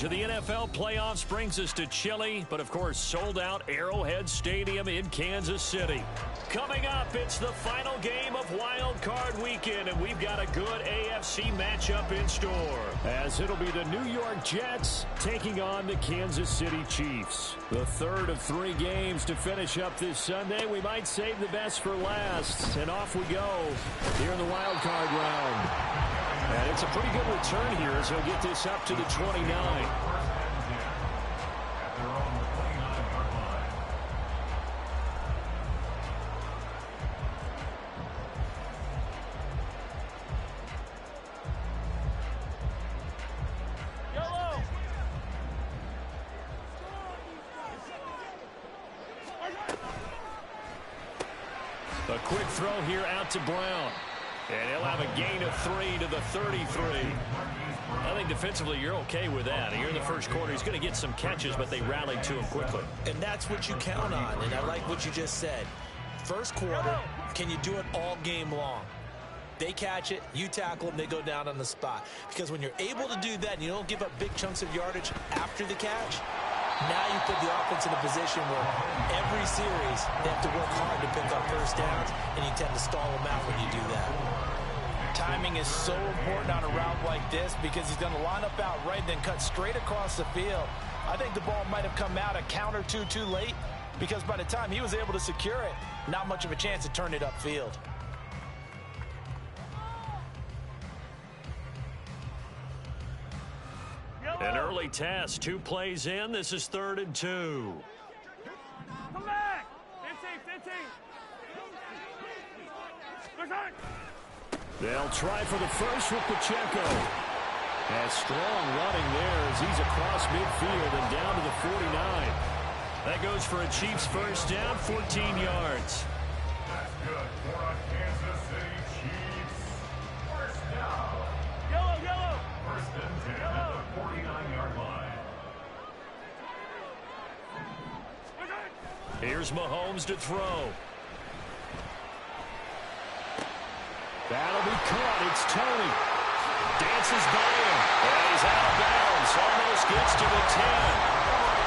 coverage of the NFL playoffs brings us to chilly, but of course sold-out Arrowhead Stadium in Kansas City. Coming up, it's the final game of Wild Card Weekend, and we've got a good AFC matchup in store. As it'll be the New York Jets taking on the Kansas City Chiefs. The third of 3 games to finish up this Sunday. We might save the best for last, and off we go here in the Wild Card round. And it's a pretty good return here as he'll get this up to the 29. A quick throw here out to Brown. And he'll have a gain of 3 to the 33. I think defensively you're okay with that. Here in the first quarter, he's going to get some catches, but they rallied to him quickly. And that's what you count on, and I like what you just said. First quarter, can you do it all game long? They catch it, you tackle them, they go down on the spot. Because when you're able to do that and you don't give up big chunks of yardage after the catch, now you put the offense in a position where every series they have to work hard to pick up first downs, and you tend to stall them out when you do that. Timing is so important on a route like this because he's going to line up out right and then cut straight across the field. I think the ball might have come out a count or two too late because by the time he was able to secure it, not much of a chance to turn it upfield. An early test, 2 plays in. This is 3rd and 2. Come back! 15. They'll try for the first with Pacheco. And strong running there as he's across midfield and down to the 49. That goes for a Chiefs first down, 14 yards. That's good for a Kansas City Chiefs. First down. Yellow! First and 10 at the 49-yard line. Here's Mahomes to throw. That'll be caught. It's Tony. Dances by him. And he's out of bounds. Almost gets to the 10.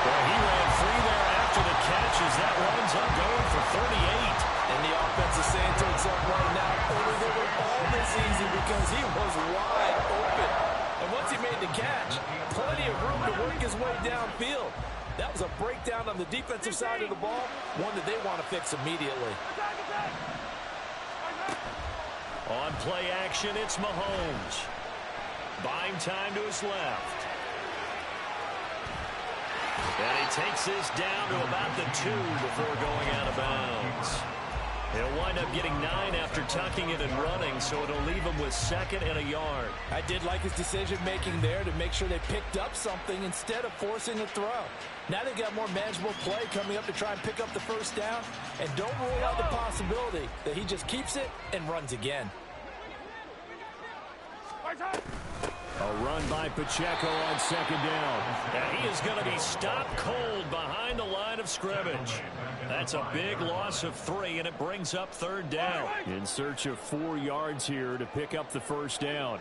Well, he ran free there after the catch as that runs up going for 38. And the offense is saying to itself right now, only they were all this easy because he was wide open. And once he made the catch, plenty of room to work his way downfield. That was a breakdown on the defensive side of the ball, one that they want to fix immediately. On play action, it's Mahomes. Buying time to his left. And he takes this down to about the 2 before going out of bounds. He'll wind up getting 9 after tucking it and running, so it'll leave him with 2nd and a yard. I did like his decision-making there to make sure they picked up something instead of forcing a throw. Now they've got more manageable play coming up to try and pick up the first down, and don't rule out the possibility that he just keeps it and runs again. A run by Pacheco on 2nd down. And he is going to be stopped cold behind the line of scrimmage. That's a big loss of 3, and it brings up 3rd down. In search of 4 yards here to pick up the first down.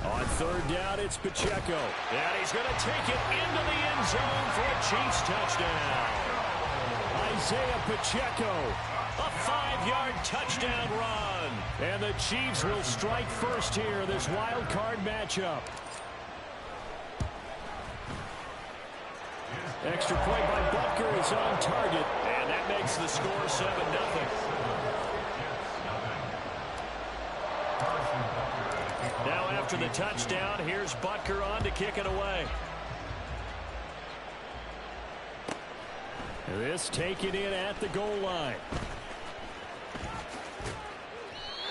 On 3rd down, it's Pacheco. And he's going to take it into the end zone for a Chiefs touchdown. Isaiah Pacheco, a 5-yard touchdown run. And the Chiefs will strike first here in this wild card matchup. Extra point by Butker is on target. And that makes the score 7-0. Now after the touchdown, here's Butker on to kick it away. This taken in at the goal line.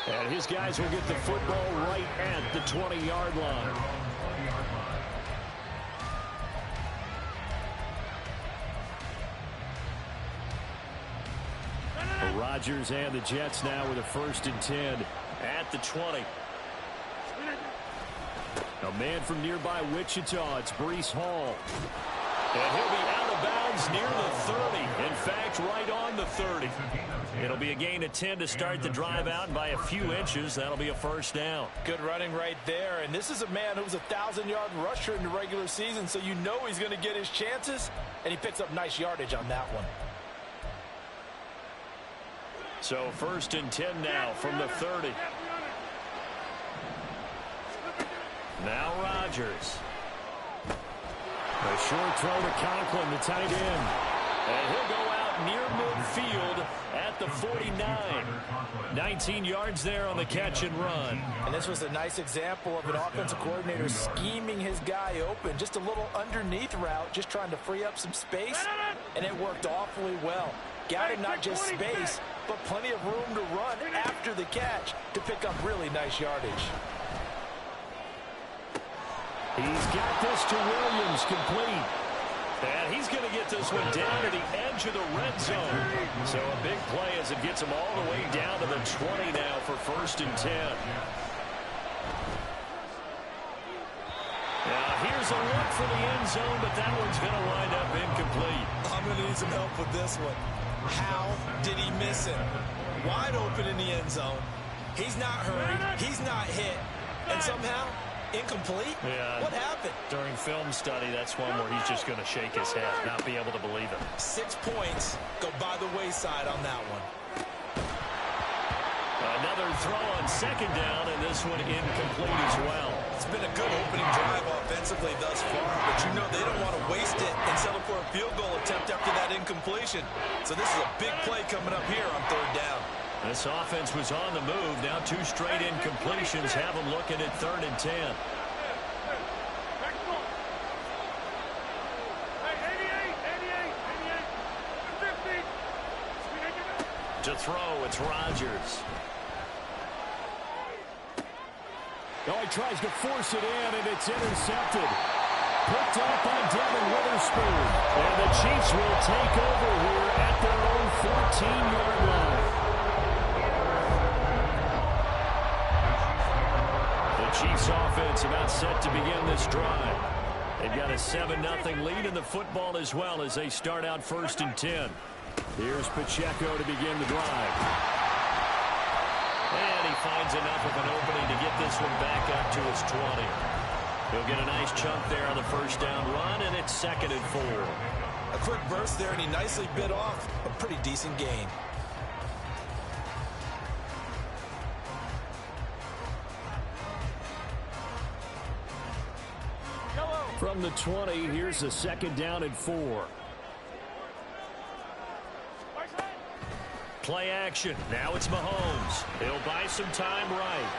And his guys will get the football right at the 20-yard line. Rodgers and the Jets now with a 1st and 10 at the 20. A man from nearby Wichita, it's Breece Hall. And he'll be out of of bounds near the 30. In fact, right on the 30. It'll be a gain of 10 to start the drive out, and by a few inches, that'll be a first down. Good running right there, and this is a man who's a 1,000-yard rusher in the regular season, so you know he's going to get his chances, and he picks up nice yardage on that one. So first and 10 now from the 30. Now Rodgers. A short throw to Conklin, the tight end. And he'll go out near midfield at the 49. 19 yards there on the catch and run. And this was a nice example of an offensive coordinator scheming his guy open. Just a little underneath route, just trying to free up some space, and it worked awfully well. Got him not just space, but plenty of room to run after the catch to pick up really nice yardage. He's got this to Williams, complete. And he's going to get this one down to the edge of the red zone. So a big play as it gets him all the way down to the 20 now for first and 10. Now here's a look for the end zone, but that one's going to wind up incomplete. I'm going to need some help with this one. How did he miss him? Wide open in the end zone. He's not hurried. He's not hit. And somehow, incomplete? Yeah. What happened? During film study, that's one where he's just going to shake his head, not be able to believe it. 6 points go by the wayside on that one. Another throw on second down, and this one incomplete as well. It's been a good opening drive offensively thus far, but you know they don't want to waste it and settle for a field goal attempt after that incompletion. So this is a big play coming up here on third down. This offense was on the move. Now 2 straight incompletions have them looking at third and 10. To throw, it's Rodgers. Oh, he tries to force it in, and it's intercepted. Picked up by Devin Witherspoon. And the Chiefs will take over here at their own 14-yard line. The Chiefs offense about set to begin this drive. They've got a 7-0 lead in the football as well as they start out first and 10. Here's Pacheco to begin the drive. And he finds enough of an opening to get this one back up to his 20. He'll get a nice chunk there on the first down run, and it's 2nd and 4. A quick burst there, and he nicely bit off a pretty decent gain. From the 20, here's a 2nd down and 4. Play action. Now it's Mahomes. He'll buy some time right.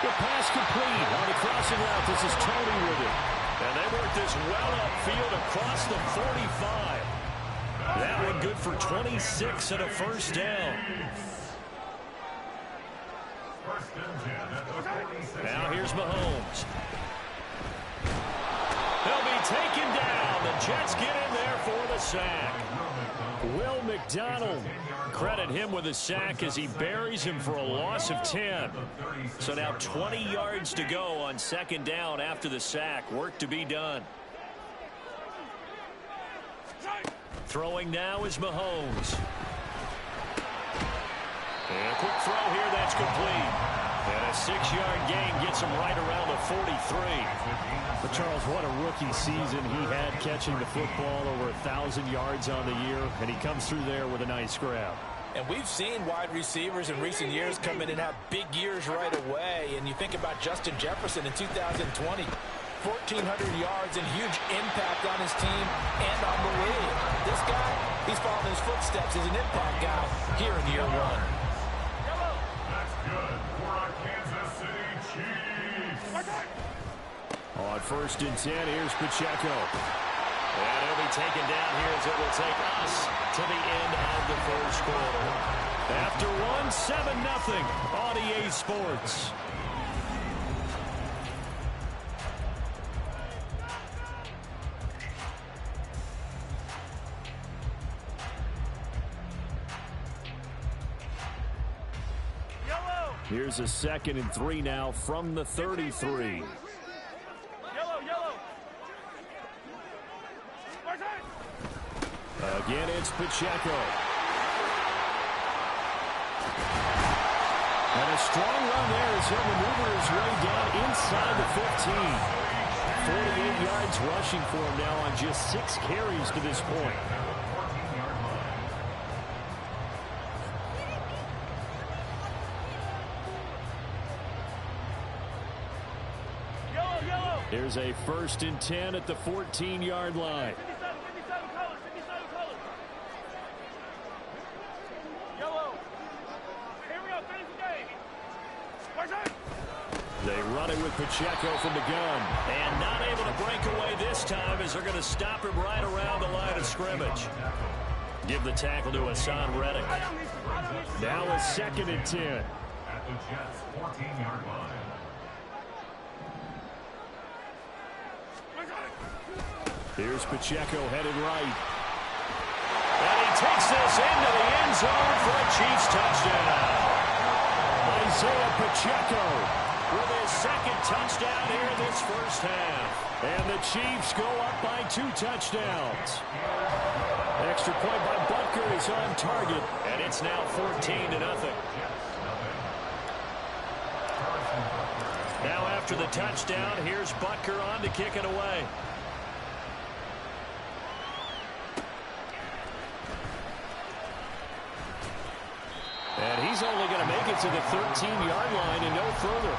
The pass complete on the crossing route. This is Tony with it. And they work this well upfield across the 45. That one good for 26 and a first down. Now here's Mahomes. They'll be taken down. The Jets get in there for the sack. Will McDonald, credit him with a sack as he buries him for a loss of 10. So now 20 yards to go on 2nd down after the sack. Work to be done. Throwing now is Mahomes. And a quick throw here, that's complete. And a 6-yard gain gets him right around the 43. But Charles, what a rookie season he had catching the football, over 1,000 yards on the year, and he comes through there with a nice grab. And we've seen wide receivers in recent years come in and have big years right away. And you think about Justin Jefferson in 2020, 1,400 yards and huge impact on his team and on the league. This guy, he's following his footsteps as an impact guy here in year 1. That's good for our Kansas City Chiefs. On first and 10, here's Pacheco. And he'll be taken down here as it will take us to the end of the first quarter. After one, 7-0 on EA Sports. Here's a 2nd and 3 now from the 33. Yellow. Again, it's Pacheco. And a strong run there as he'll maneuver his way down inside the 15. 48 yards rushing for him now on just 6 carries to this point. Here's a 1st and 10 at the 14-yard line. 57 colors, 57 colors. Yellow. Here we go, finish the game. Where's that? They run it with Pacheco from the gun. And not able to break away this time as they're going to stop him right around the line of scrimmage. Give the tackle to Hassan Reddick. Now a 2nd and 10. At the Jets' 14-yard line. Here's Pacheco headed right. And he takes this into the end zone for a Chiefs touchdown. Isaiah Pacheco with his 2nd touchdown here in this first half. And the Chiefs go up by 2 touchdowns. Extra point by Butker is on target. And it's now 14-0. Now after the touchdown, here's Butker on to kick it away. And he's only going to make it to the 13-yard line and no further.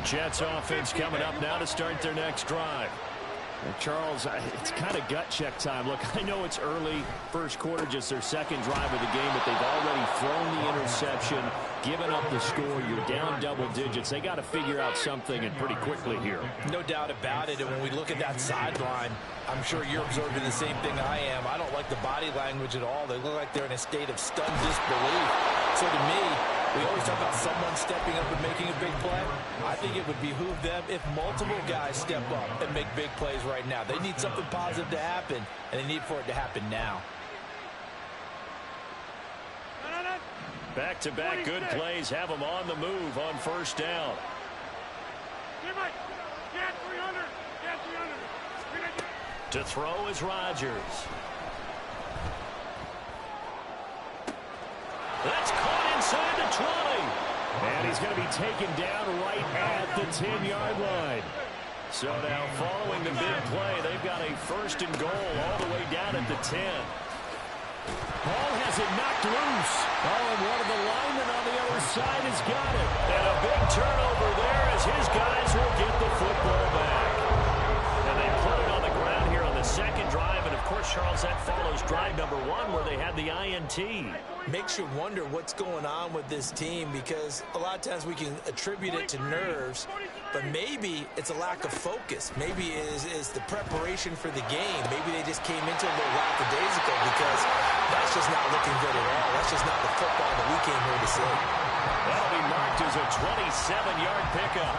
Jets offense coming up now to start their next drive. And Charles, it's kind of gut check time. Look, I know it's early, first quarter, just their 2nd drive of the game, but they've already thrown the interception, given up the score. You're down double digits. They got to figure out something, and pretty quickly here. No doubt about it. And when we look at that sideline, I'm sure you're observing the same thing I am. I don't like the body language at all. They look like they're in a state of stunned disbelief. So to me, we always talk about someone stepping up and making a big play. I think it would behoove them if multiple guys step up and make big plays right now. They need something positive to happen, and they need for it to happen now. Back-to-back good plays have them on the move on 1st down. To throw is Rodgers. That's caught inside the 20. And he's going to be taken down right at the 10-yard line. So now following the big play, they've got a 1st and goal all the way down at the 10. Ball has it knocked loose. Oh, and one of the linemen on the other side has got it. And a big turnover there as his guys will get the football back. And they put it on the ground here on the 2nd drive. And, of course, Charles, that follows drive number 1 where they had the INT. Makes you wonder what's going on with this team, because a lot of times we can attribute it to nerves, but maybe it's a lack of focus. Maybe it is the preparation for the game. Maybe they just came into a little lackadaisical, because that's just not looking good at all. That's just not the football that we came here to see. That'll be marked as a 27-yard pickup.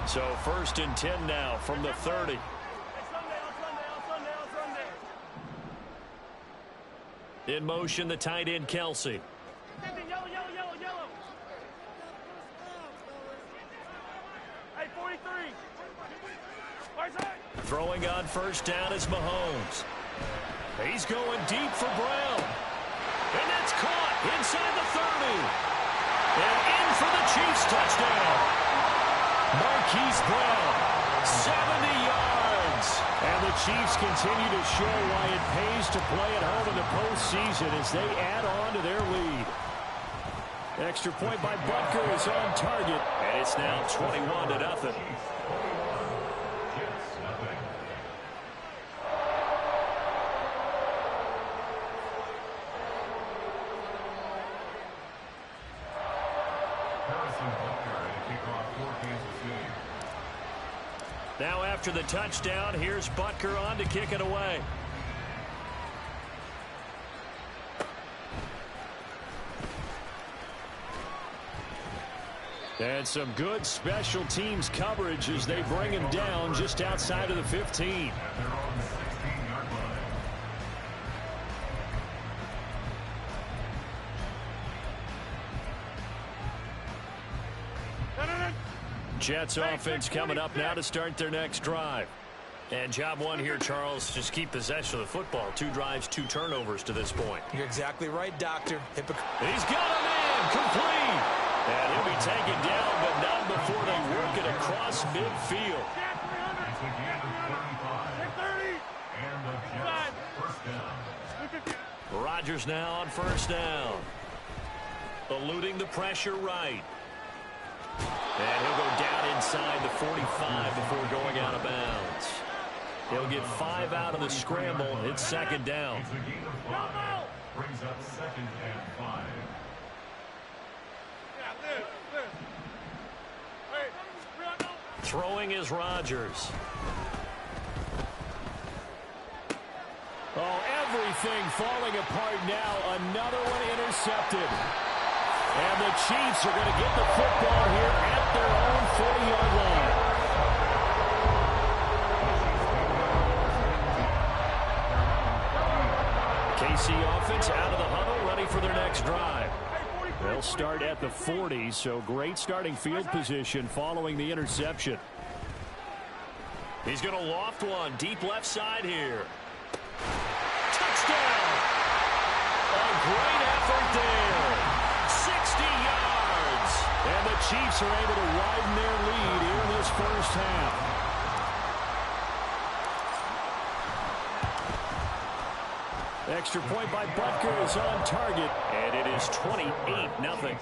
So 1st and 10 now from the 30. In motion, the tight end, Kelsey. Yellow. Hey, 43. Throwing on 1st down is Mahomes. He's going deep for Brown. And that's caught inside the 30. And in for the Chiefs touchdown. Marquise Brown, 70 yards. And the Chiefs continue to show why it pays to play at home in the postseason as they add on to their lead. Extra point by Butker is on target, and it's now 21-0. Now after the touchdown, here's Butker on to kick it away. And some good special teams coverage as they bring him down just outside of the 15. Jets offense coming up now to start their next drive. And job one here, Charles, just keep possession of the football. 2 drives, 2 turnovers to this point. You're exactly right, Doctor. He's got him in, complete. And he'll be taken down, but not before they work it across midfield. It's a gain of 35. And the Jets first down. Rodgers now on first down. Eluding the pressure right. And he'll go down inside the 45 before going out of bounds. He'll get 5 out of the scramble. It's second down. It's a gain of 5. Brings up second and 5. Throwing is Rodgers. Oh, everything falling apart now. Another one intercepted. And the Chiefs are going to get the football here at their own 40-yard line. KC offense out of the huddle, ready for their next drive. They'll start at the 40, so great starting field position following the interception. He's going to loft one deep left side here. Touchdown! A great effort there. 60 yards. And the Chiefs are able to widen their lead here in this first half. Extra point by Butker is on target, and it is 28-0.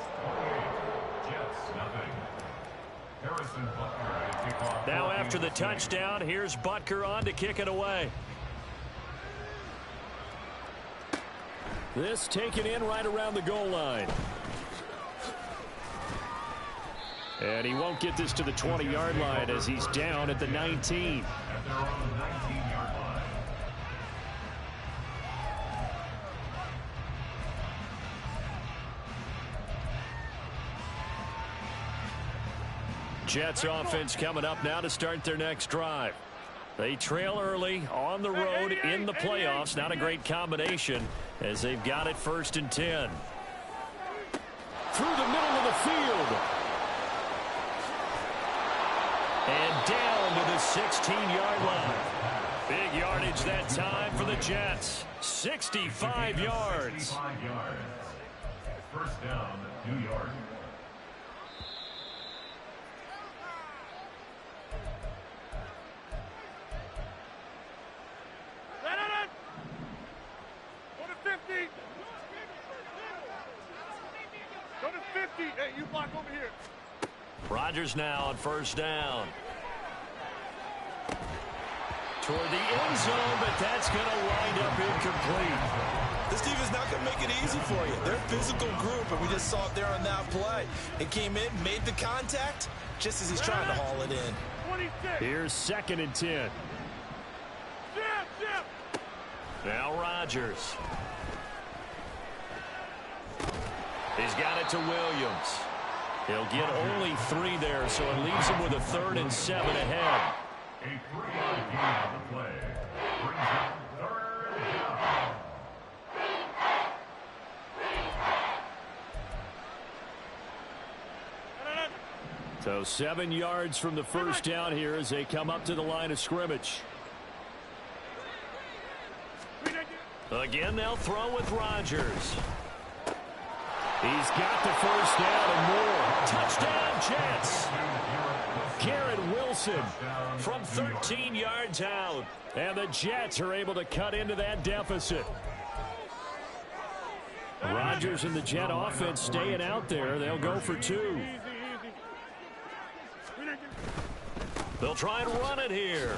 Now after the touchdown, here's Butker on to kick it away. This taken in right around the goal line. And he won't get this to the 20-yard line as he's down at the 19. At their own 19-yard line. Jets offense coming up now to start their next drive. They trail early on the road in the playoffs. Not a great combination as they've got it 1st and 10. Through the middle of the field. And down to the 16-yard line. Big yardage that time for the Jets. 65 yards. 65 yards. First down, New York. Hey, you block over here. Rodgers now on first down. Toward the end zone, but that's going to wind up incomplete. This team is not going to make it easy for you. They're a physical group, and we just saw it there on that play. It came in, made the contact, just as he's trying to haul it in. 26. Here's 2nd and 10. Now Rodgers. He's got it to Williams. He'll get only 3 there, so it leaves him with a 3rd and 7 ahead. A 3-yard gain on the play. Brings up 3rd down. So 7 yards from the first down here as they come up to the line of scrimmage. Again, they'll throw with Rodgers. He's got the first down and more. Touchdown, Jets. Garrett Wilson from 13 yards out. And the Jets are able to cut into that deficit. Rodgers and the Jet offense staying out there. They'll go for 2. They'll try and run it here.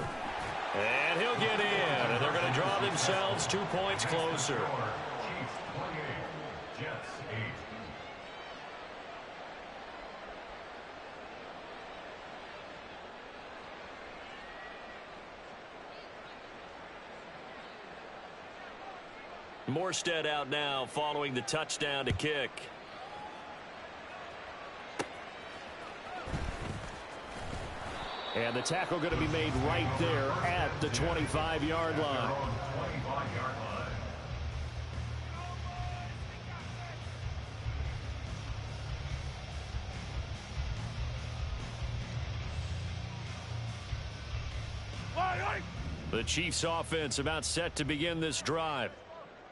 And he'll get in. And they're going to draw themselves 2 points closer. Chiefs 28, Jets 8. Morstead out now following the touchdown to kick. And the tackle going to be made right there at the 25-yard line. The Chiefs offense about set to begin this drive.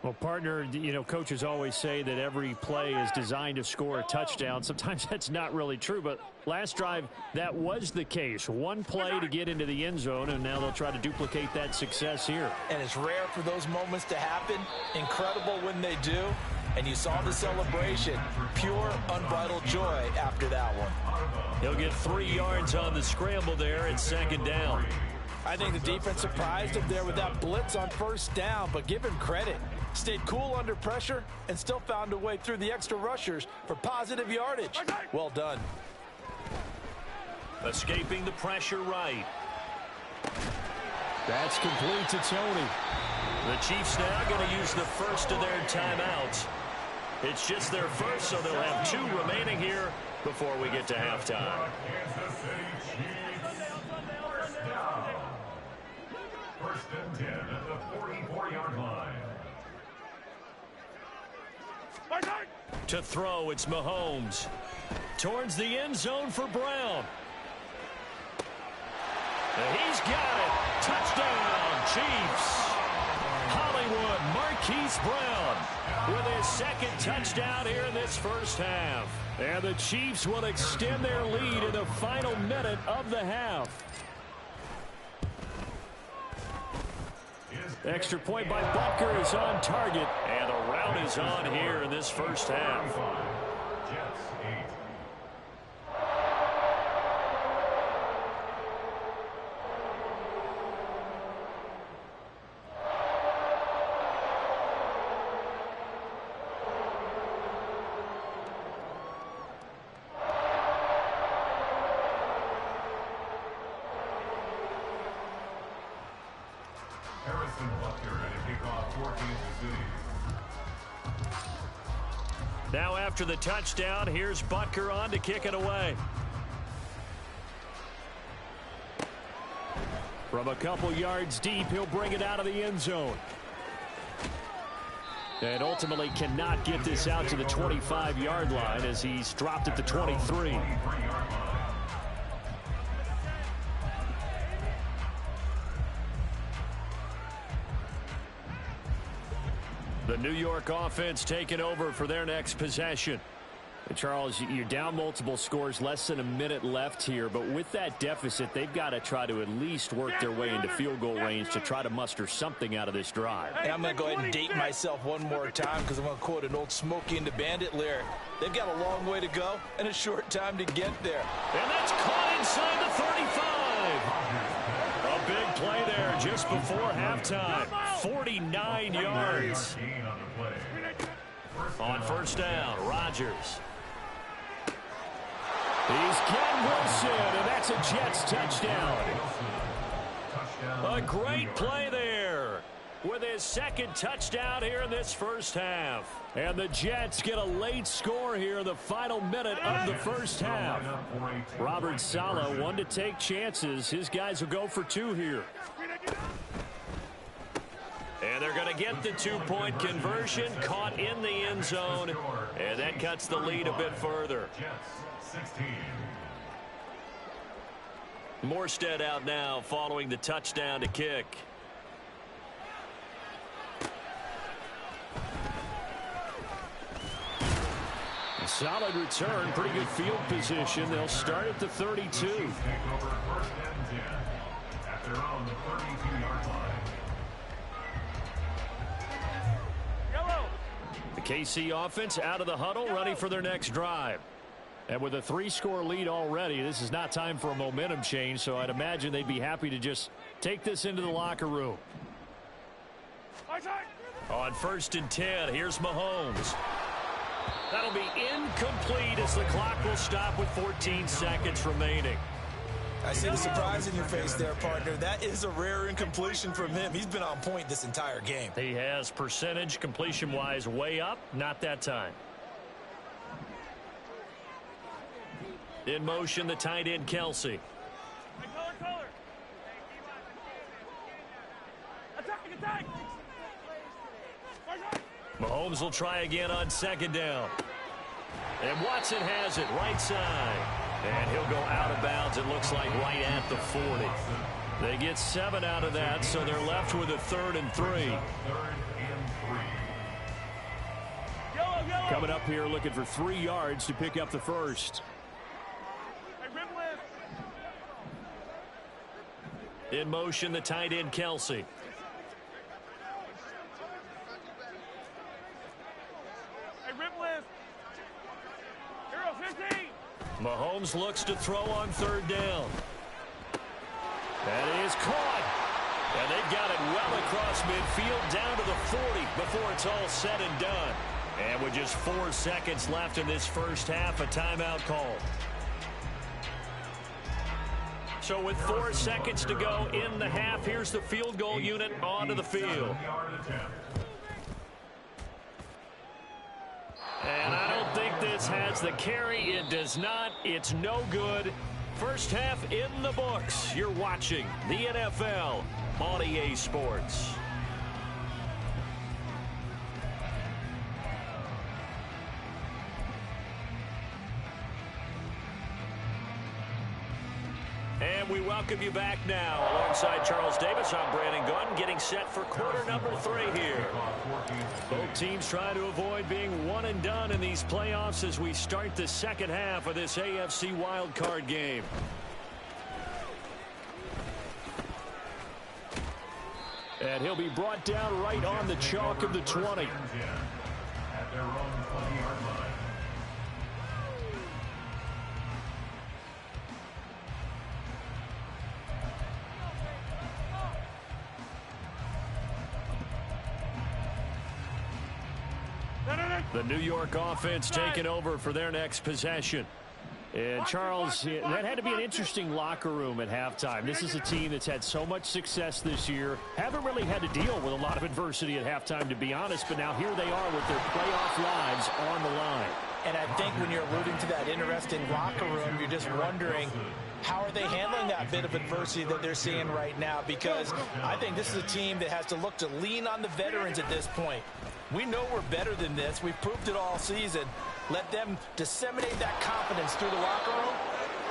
Well, partner, you know, coaches always say that every play is designed to score a touchdown. Sometimes that's not really true, but last drive, that was the case. One play to get into the end zone, and now they'll try to duplicate that success here. And it's rare for those moments to happen. Incredible when they do. And you saw the celebration. Pure, unbridled joy after that one. He'll get 3 yards on the scramble there at second down. I think the defense surprised him there with that blitz on first down, but give him credit. Stayed cool under pressure and still found a way through the extra rushers for positive yardage. Well done. Escaping the pressure right. That's complete to Tony. The Chiefs now going to use the first of their timeouts. It's just their first, so they'll have 2 remaining here before we get to halftime. Kansas City Chiefs. First down. First and 10 at the 44-yard line. To throw, it's Mahomes. Towards the end zone for Brown. And he's got it. Touchdown, Chiefs. Hollywood Marquise Brown with his second touchdown here in this first half. And the Chiefs will extend their lead in the final minute of the half. Extra point by Butker is on target. And the route is on here in this first half. Jets 8. Harrison Butker and a kickoff for Kansas City. Now after the touchdown, here's Butker on to kick it away. From a couple yards deep, he'll bring it out of the end zone. And ultimately cannot get this out to the 25-yard line as he's dropped at the 23. The New York offense taking over for their next possession. And Charles, you're down multiple scores, less than a minute left here. But with that deficit, they've got to try to at least work their way into field goal range to try to muster something out of this drive. And I'm going to go ahead and date myself one more time because I'm going to quote an old Smokey and the Bandit lyric. They've got a long way to go and a short time to get there. And that's caught inside the 35. A big play there just before halftime. 49 yards. On first down, Rodgers. He's Ken Wilson, and that's a Jets touchdown. A great play there with his second touchdown here in this first half. And the Jets get a late score here in the final minute of the first half. Robert Saleh, one to take chances. His guys will go for 2 here. And they're going to get the 2-point conversion, caught in the end zone, and that cuts the lead a bit further. Jets 16. Morstead out now following the touchdown to kick. A solid return, pretty good field position. They'll start at the 32. Take over first and 10 at their own 32-yard line. The KC offense out of the huddle, ready for their next drive. And with a 3-score lead already, this is not time for a momentum change, so I'd imagine they'd be happy to just take this into the locker room. On first and 10, here's Mahomes. That'll be incomplete as the clock will stop with 14 seconds remaining. I see the surprise in your face there, partner. That is a rare incompletion from him. He's been on point this entire game. He has percentage completion-wise way up, not that time. In motion, the tight end, Kelsey. Mahomes will try again on second down. And Watson has it right side. And he'll go out of bounds, it looks like right at the 40. They get 7 out of that, so they're left with a 3rd and 3. Coming up here looking for 3 yards to pick up the first. In motion, the tight end, Kelsey. Mahomes looks to throw on 3rd down. That is caught. And they've got it well across midfield down to the 40 before it's all said and done. And with just 4 seconds left in this first half, a timeout call. So with 4 seconds to go in the half, here's the field goal unit onto the field. And I don't think this has the carry. It does not. It's no good. First half in the books. You're watching the NFL on EA Sports. And we welcome you back now. Alongside Charles Davis, I'm Brandon Gunn, getting set for quarter number 3 here. Both teams trying to avoid being one and done in these playoffs as we start the second half of this AFC wildcard game. And he'll be brought down right on the chalk of the 20. At their own 20-yard line. The New York offense taking over for their next possession. And Charles, that had to be an interesting locker room at halftime. This is a team that's had so much success this year. Haven't really had to deal with a lot of adversity at halftime, to be honest. But now here they are with their playoff lives on the line. And I think when you're alluding to that interesting locker room, you're just wondering, how are they handling that bit of adversity that they're seeing right now? Because I think this is a team that has to look to lean on the veterans at this point. We know we're better than this. We've proved it all season. Let them disseminate that confidence through the locker room.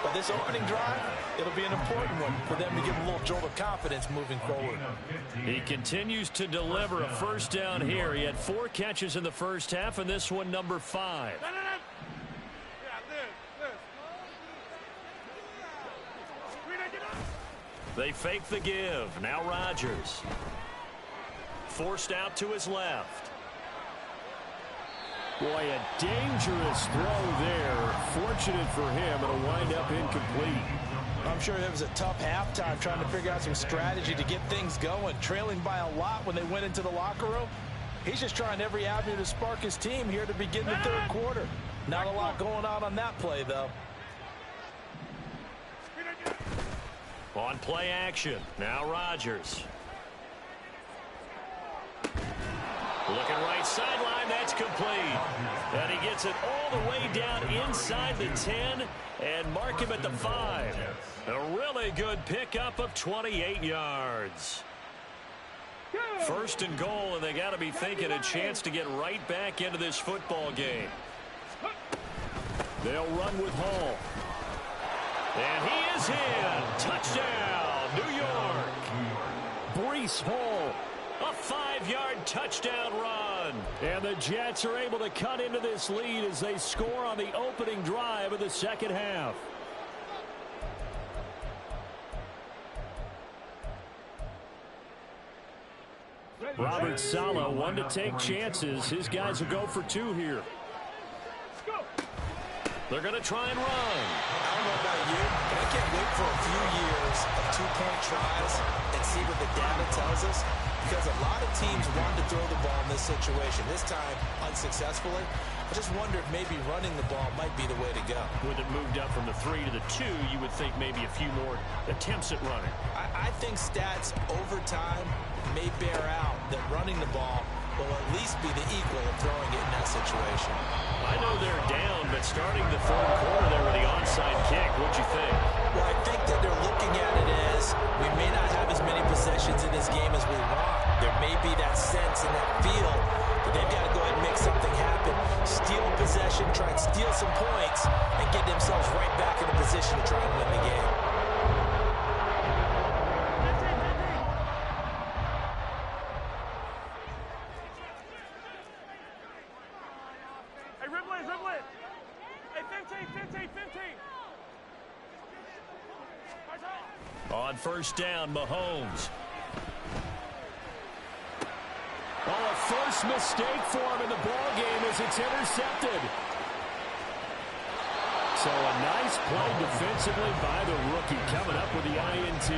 But this opening drive, it'll be an important one for them to give a little jolt of confidence moving forward. He continues to deliver a first down here. He had 4 catches in the first half, and this one number 5. They fake the give. Now Rodgers. Forced out to his left. Boy, a dangerous throw there. Fortunate for him, it'll wind up incomplete. I'm sure it was a tough halftime trying to figure out some strategy to get things going. Trailing by a lot when they went into the locker room. He's just trying every avenue to spark his team here to begin the third quarter. Not a lot going on that play, though. On play action. Now Rodgers. Looking right sideline, that's complete. And he gets it all the way down inside the 10 and mark him at the 5. A really good pickup of 28 yards. First and goal, and they got to be thinking a chance to get right back into this football game. They'll run with Hall. And he is in. Touchdown, New York. Breece Hall. A 5-yard touchdown run. And the Jets are able to cut into this lead as they score on the opening drive of the second half. Robert Saleh, one to take chances. His guys will go for 2 here. They're going to try and run. I don't know about you, but I can't wait for a few years of 2-point tries and see what the data tells us. Because a lot of teams wanted to throw the ball in this situation. This time, unsuccessfully. I just wonder if maybe running the ball might be the way to go. With it moved up from the 3 to the 2, you would think maybe a few more attempts at running. I think stats over time may bear out that running the ball will at least be the equal of throwing it in that situation. I know they're down, but starting the third quarter there with the onside kick, what'd you think? Well, I think that they're looking at it as we may not have as many possessions in this game as we want. There may be that sense and that feel, but they've got to go ahead and make something happen. Steal a possession, try and steal some points, and get themselves right back in a position to try and win the game. On first down, Mahomes. Oh, a first mistake for him in the ballgame as it's intercepted. So a nice play defensively by the rookie, coming up with the INT.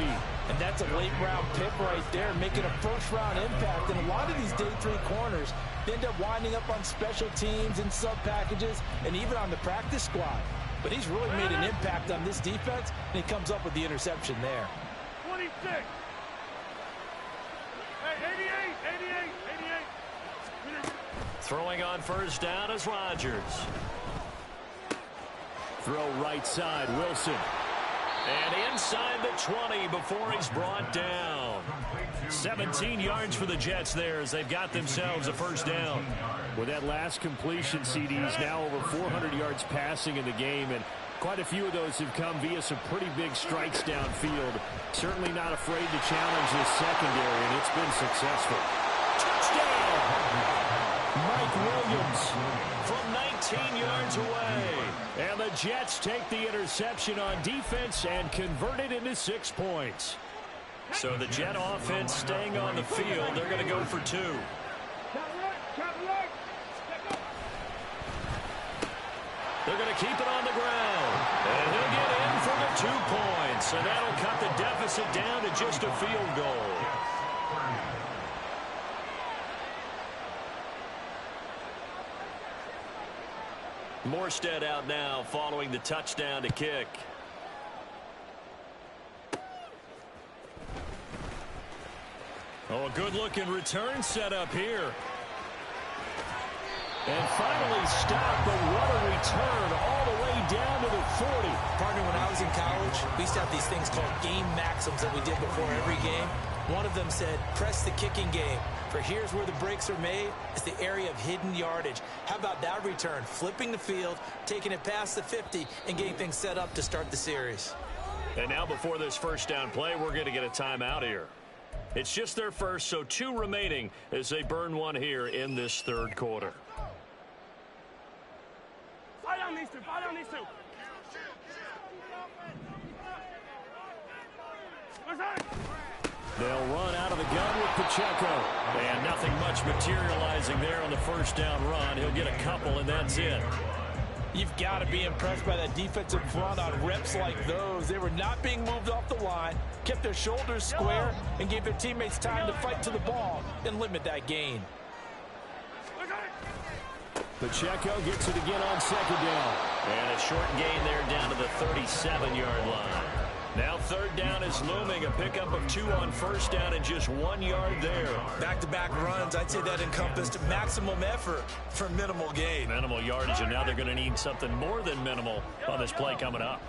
And that's a late-round pick right there, making a first-round impact. And a lot of these day 3 corners end up winding up on special teams and sub-packages and even on the practice squad. But he's really made an impact on this defense, and he comes up with the interception there. 26. Hey, 88. Throwing on first down is Rodgers. Throw right side, Wilson. And inside the 20 before he's brought down. 17 yards for the Jets there as they've got themselves a first down. With that last completion, CD's now over 400 yards passing in the game, and quite a few of those have come via some pretty big strikes downfield. Certainly not afraid to challenge this secondary, and it's been successful. Touchdown! Mike Williams from 19 yards away. And the Jets take the interception on defense and convert it into 6 points. So the Jet offense staying on the field. They're going to go for 2. They're going to keep it on the ground. And he'll get in for the 2 points. And that'll cut the deficit down to just a field goal. Morstead out now following the touchdown to kick. Oh, a good-looking return set up here. And finally stopped, but what a return all the way down to the 40. Partner, when I was in college, we used to have these things called game maxims that we did before every game. One of them said, press the kicking game. For here's where the breaks are made. It's the area of hidden yardage. How about that return? Flipping the field, taking it past the 50, and getting things set up to start the series. And now before this first down play, we're going to get a timeout here. It's just their first, so 2 remaining as they burn one here in this third quarter. Fire down these 2. Fire down these 2. They'll run out of the gun with Pacheco. And nothing much materializing there on the first down run. He'll get a couple, and that's it. You've got to be impressed by that defensive front on reps like those. They were not being moved off the line, kept their shoulders square, and gave their teammates time to fight to the ball and limit that gain. Pacheco gets it again on second down. And a short gain there down to the 37-yard line. Now third down is looming. A pickup of 2 on first down and just 1 yard there. Back-to-back runs, I'd say that encompassed maximum effort for minimal gain. Minimal yardage, and now they're going to need something more than minimal on this play coming up.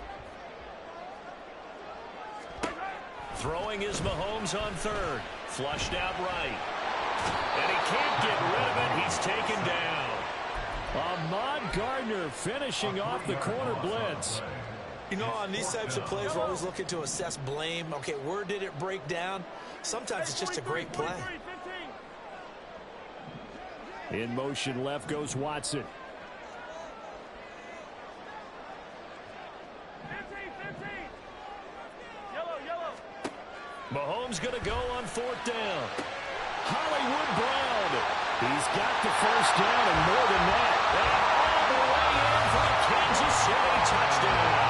Throwing is Mahomes on third. Flushed out right. And he can't get rid of it. He's taken down. Ahmad Gardner finishing off the corner blitz. You know, on these types of plays, we're always looking to assess blame. Okay, where did it break down? Sometimes it's just a great play. In motion left goes Watson. Mahomes going to go on fourth down. Hollywood Brown. He's got the first down and more than that. And all the way in for a Kansas City touchdown.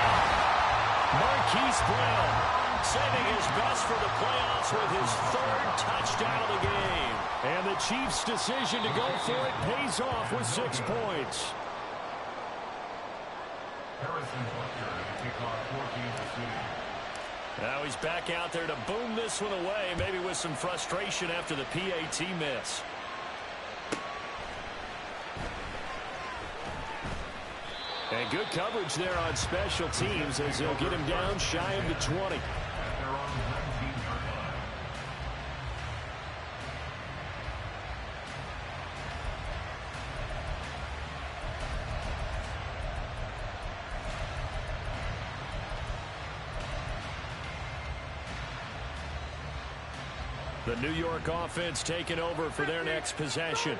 Marquise Brown saving his best for the playoffs with his 3rd touchdown of the game. And the Chiefs' decision to go for it pays off with 6 points. Harrison Butker to kick off for Kansas City. Now he's back out there to boom this one away, maybe with some frustration after the PAT miss. And good coverage there on special teams as they'll get him down shy of the 20. At their own 19-yard line. The New York offense taking over for their next possession.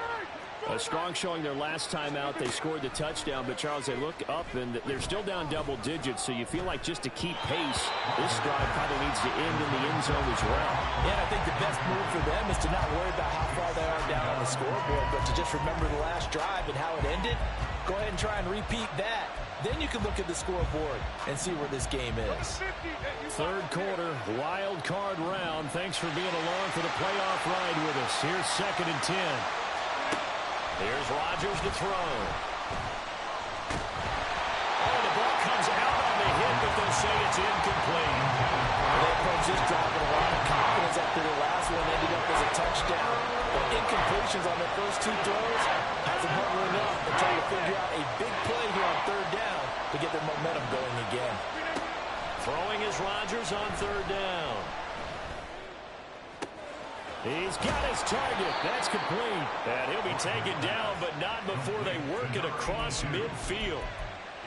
A strong showing their last time out. They scored the touchdown, but Charles, they look up and they're still down double digits, so you feel like just to keep pace, this drive probably needs to end in the end zone as well. Yeah, I think the best move for them is to not worry about how far they are down on the scoreboard, but to just remember the last drive and how it ended. Go ahead and try and repeat that. Then you can look at the scoreboard and see where this game is. Third quarter, wild card round. Thanks for being along for the playoff ride with us. Here's 2nd and 10. Here's Rodgers to throw. Oh, the ball comes out on the hit, but they'll say it's incomplete. They approach this drive with a lot of confidence after the last one ended up as a touchdown. But incompletions on their first 2 throws has them huddling up and trying to figure out a big play here on 3rd down to get their momentum going again. Throwing is Rodgers on 3rd down. He's got his target. That's complete. And he'll be taken down, but not before they work it across midfield.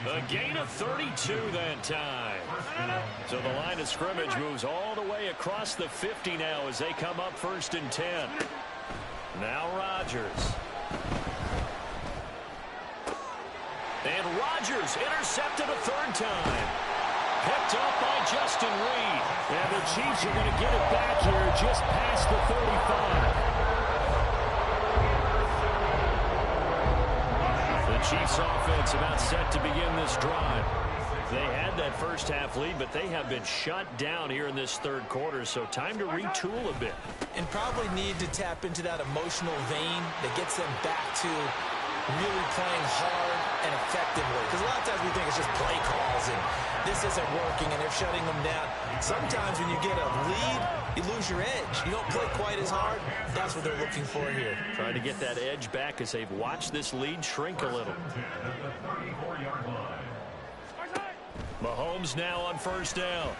A gain of 32 that time. So the line of scrimmage moves all the way across the 50 now as they come up 1st and 10. Now Rodgers. And Rodgers intercepted a 3rd time. Picked up by Justin Reed. And the Chiefs are going to get it back here just past the 35. The Chiefs offense about set to begin this drive. They had that first half lead, but they have been shut down here in this 3rd quarter, so time to retool a bit. And probably need to tap into that emotional vein that gets them back to really playing hard and effectively. Because a lot of times we think it's just play calls and this isn't working and they're shutting them down. Sometimes when you get a lead, you lose your edge. You don't play quite as hard. That's what they're looking for here. Trying to get that edge back as they've watched this lead shrink a little. Mahomes now on 1st down.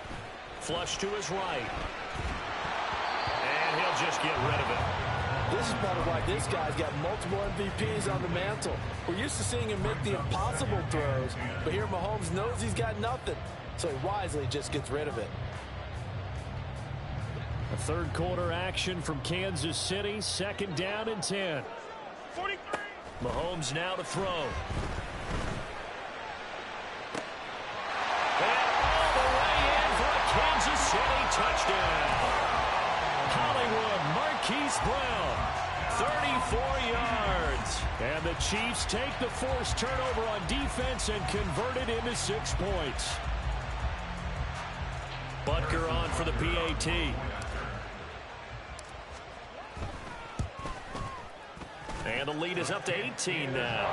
Flush to his right. And he'll just get rid of it. This is part of why this guy's got multiple MVPs on the mantle. We're used to seeing him make the impossible throws, but here Mahomes knows he's got nothing, so he wisely just gets rid of it. A 3rd quarter action from Kansas City, 2nd down and 10. 43. Mahomes now to throw. And all the way in for a Kansas City touchdown. Hollywood Marquise Brown, 34 yards. And the Chiefs take the forced turnover on defense and convert it into 6 points. Butker on for the PAT. And the lead is up to 18 now.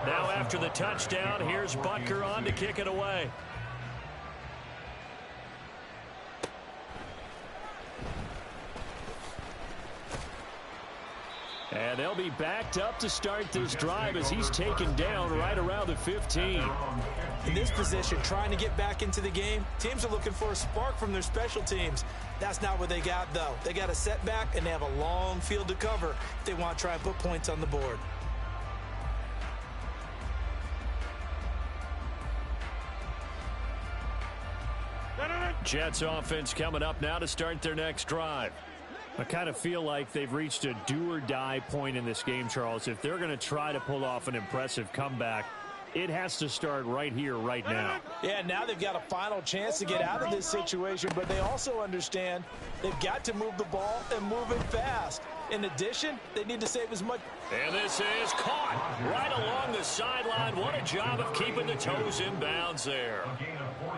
Now after the touchdown, here's Butker on to kick it away. And they'll be backed up to start this drive as he's taken down right around the 15. In this position, trying to get back into the game, teams are looking for a spark from their special teams. That's not what they got, though. They got a setback, and they have a long field to cover if they want to try and put points on the board. Jets offense coming up now to start their next drive. I kind of feel like they've reached a do-or-die point in this game, Charles. If they're going to try to pull off an impressive comeback, it has to start right here, right now. Yeah, now they've got a final chance to get out of this situation, but they also understand they've got to move the ball and move it fast. In addition, they need to save as much. And this is caught right along the sideline. What a job of keeping the toes in bounds there.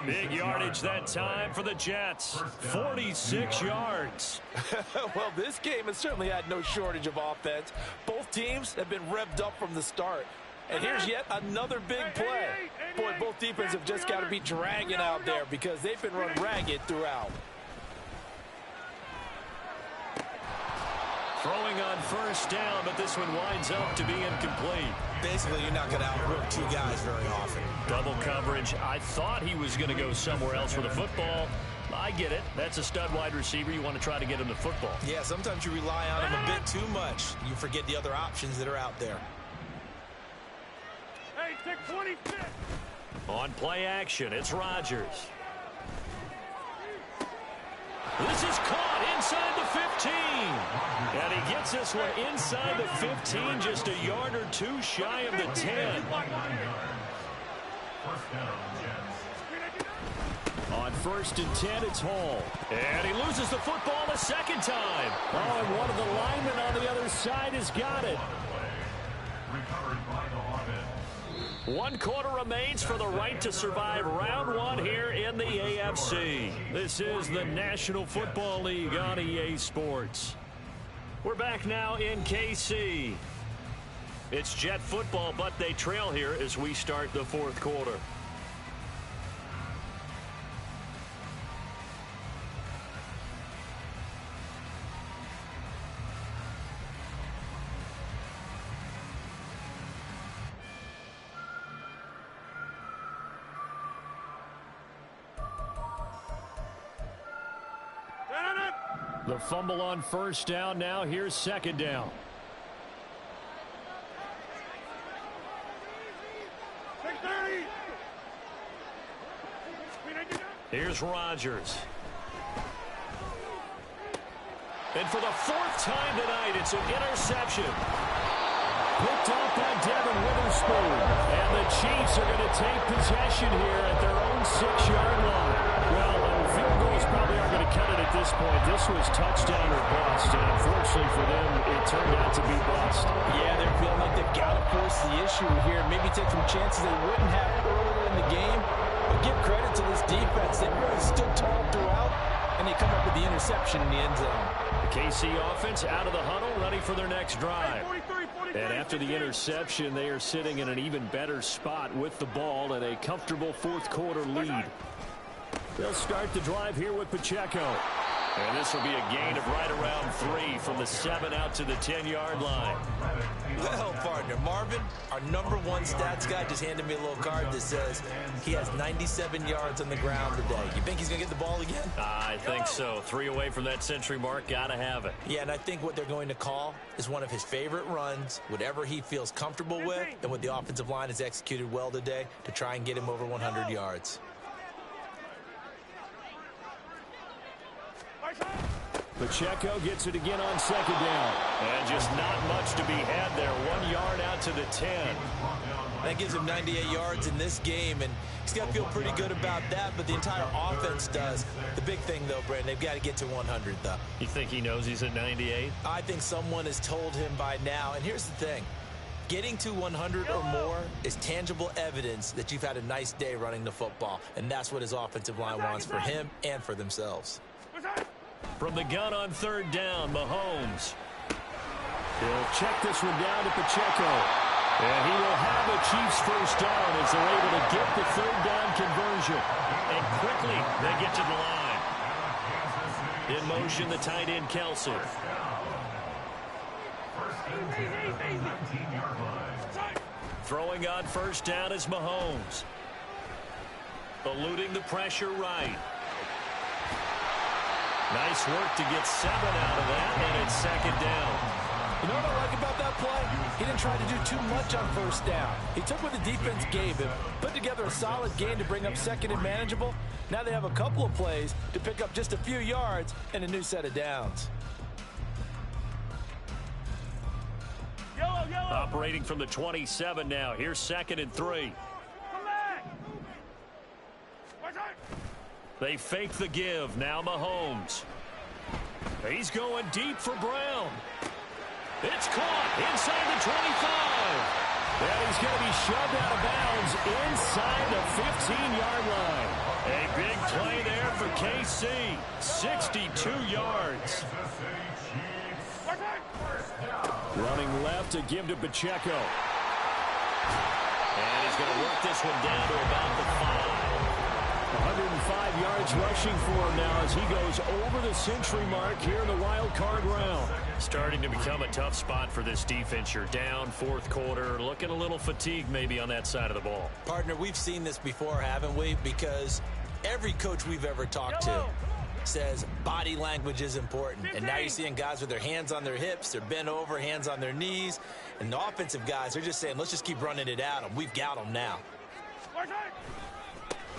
Big yardage that time for the Jets. 46 yards. Well, this game has certainly had no shortage of offense. Both teams have been revved up from the start. And here's yet another big play. Boy, both defenses have just got to be dragging out there because they've been run ragged throughout. Throwing on 1st down, but this one winds up to be incomplete. Basically, you're not going to outrun 2 guys very often. Double coverage. I thought he was going to go somewhere else for the football. I get it. That's a stud wide receiver. You want to try to get him the football. Yeah, sometimes you rely on him a bit too much. You forget the other options that are out there. Hey, take 26. On play action, it's Rodgers. This is caught inside the 15. And he gets this one inside the 15, just a yard or two shy of the 10. On 1st and 10, it's Hall. And he loses the football a second time. Oh, and one of the linemen on the other side has got it. 1 quarter remains for the right to survive round 1 here in the AFC. This is the National Football League on EA Sports. We're back now in KC. It's Jet football, but they trail here as we start the 4th quarter. The fumble on 1st down. Now here's 2nd down. Here's Rodgers. And for the 4th time tonight, it's an interception. Picked off by Devin Witherspoon. And the Chiefs are going to take possession here at their own 6-yard line. Well, field goals probably aren't going to cut it at this point. This was touchdown or bust, and unfortunately for them, it turned out to be bust. Yeah, they're feeling like they've got to force the issue here. Maybe take some chances they wouldn't have earlier in the game. But give credit to this defense. They really stood tall throughout, and they come up with the interception in the end zone. The KC offense out of the huddle, ready for their next drive. And after the interception, they are sitting in an even better spot with the ball and a comfortable 4th quarter lead. They'll start the drive here with Pacheco. And this will be a gain of right around 3 from the 7 out to the 10-yard line. Well, partner, Marvin, our #1 stats guy, just handed me a little card that says he has 97 yards on the ground today. You think he's going to get the ball again? I think so. 3 away from that century mark. Got to have it. Yeah, and I think what they're going to call is one of his favorite runs, whatever he feels comfortable with, and what the offensive line has executed well today to try and get him over 100 yards. Pacheco gets it again on 2nd down. And just not much to be had there. 1 yard out to the 10. That gives him 98 yards in this game, and he's got to feel pretty good about that, but the entire offense does. The big thing, though, Brandon, they've got to get to 100, though. You think he knows he's at 98? I think someone has told him by now, and here's the thing. Getting to 100 or more is tangible evidence that you've had a nice day running the football, and that's what his offensive line wants for him and for themselves. From the gun on 3rd down, Mahomes. He'll check this one down to Pacheco. And he will have a Chiefs 1st down as they're able to get the 3rd down conversion. And quickly, they get to the line. In motion, the tight end, Kelsey. Throwing on 1st down is Mahomes. Eluding the pressure right. Nice work to get 7 out of that, and it's 2nd down. You know what I like about that play? He didn't try to do too much on 1st down. He took what the defense gave him, put together a solid game to bring up 2nd and manageable. Now they have a couple of plays to pick up just a few yards and a new set of downs. Operating from the 27 now. Here's 2nd and 3. They fake the give. Now Mahomes. He's going deep for Brown. It's caught inside the 25. And he's going to be shoved out of bounds inside the 15-yard line. A big play there for KC. 62 yards. Running left to give to Pacheco. And he's going to work this one down to about the 5. 105 yards rushing for him now as he goes over the century mark here in the wild card round. Starting to become a tough spot for this defense. You're down 4th quarter, looking a little fatigued maybe on that side of the ball. Partner, we've seen this before, haven't we? Because every coach we've ever talked to says body language is important. And now you're seeing guys with their hands on their hips, they're bent over, hands on their knees. And the offensive guys, they're just saying, let's just keep running it at them. We've got them now.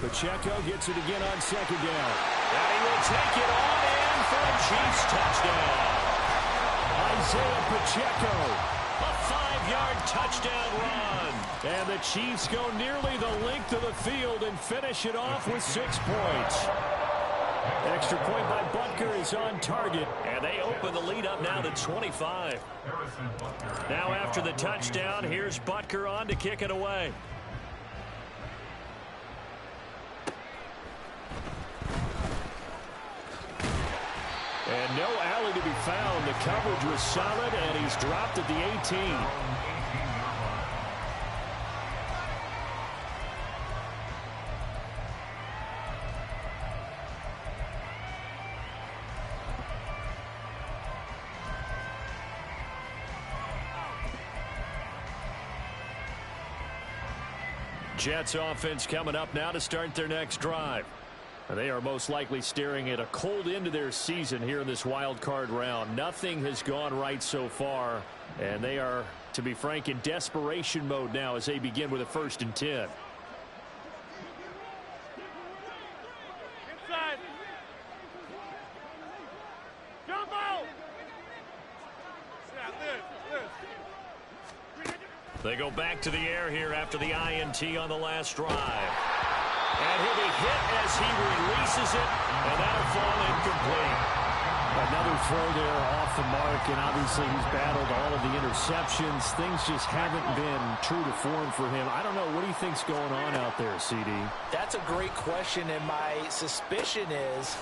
Pacheco gets it again on 2nd down. And he will take it on for a Chiefs touchdown. Isaiah Pacheco. A 5-yard touchdown run. And the Chiefs go nearly the length of the field and finish it off with 6 points. Extra point by Butker is on target. And they open the lead up now to 25. Now after the touchdown, here's Butker on to kick it away. And no alley to be found. The coverage was solid, and he's dropped at the 18. Jets offense coming up now to start their next drive. They are most likely staring at a cold end to their season here in this wild card round. Nothing has gone right so far, and they are, to be frank, in desperation mode now as they begin with a 1st and 10. Inside. Jumbo! They go back to the air here after the INT on the last drive. And he'll be hit as he releases it, and that'll fall incomplete. Another throw there off the mark, and obviously he's battled all of the interceptions. Things just haven't been true to form for him. I don't know. What do you think's going on out there, CD? That's a great question, and my suspicion is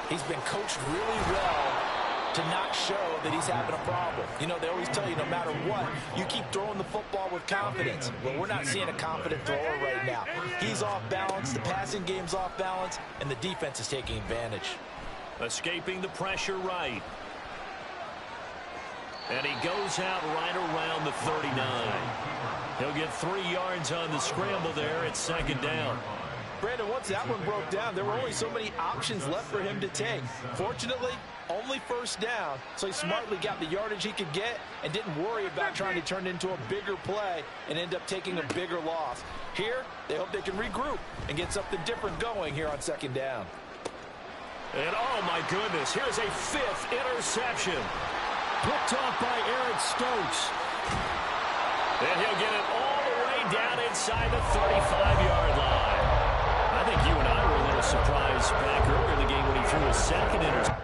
he's been coached really well to not show that he's having a problem. You know, they always tell you no matter what, you keep throwing the football with confidence. Well, we're not seeing a confident thrower right now. He's off balance, the passing game's off balance, and the defense is taking advantage. Escaping the pressure right. And he goes out right around the 39. He'll get 3 yards on the scramble there at 2nd down. Brandon, once that one broke down, there were only so many options left for him to take. Fortunately, only 1st down, so he smartly got the yardage he could get and didn't worry about trying to turn it into a bigger play and end up taking a bigger loss. Here, they hope they can regroup and get something different going here on 2nd down. And oh my goodness, here's a 5th interception. Picked off by Eric Stokes. And he'll get it all the way down inside the 35-yard line. I think you and I were a little surprised back earlier in the game when he threw a 2nd interception.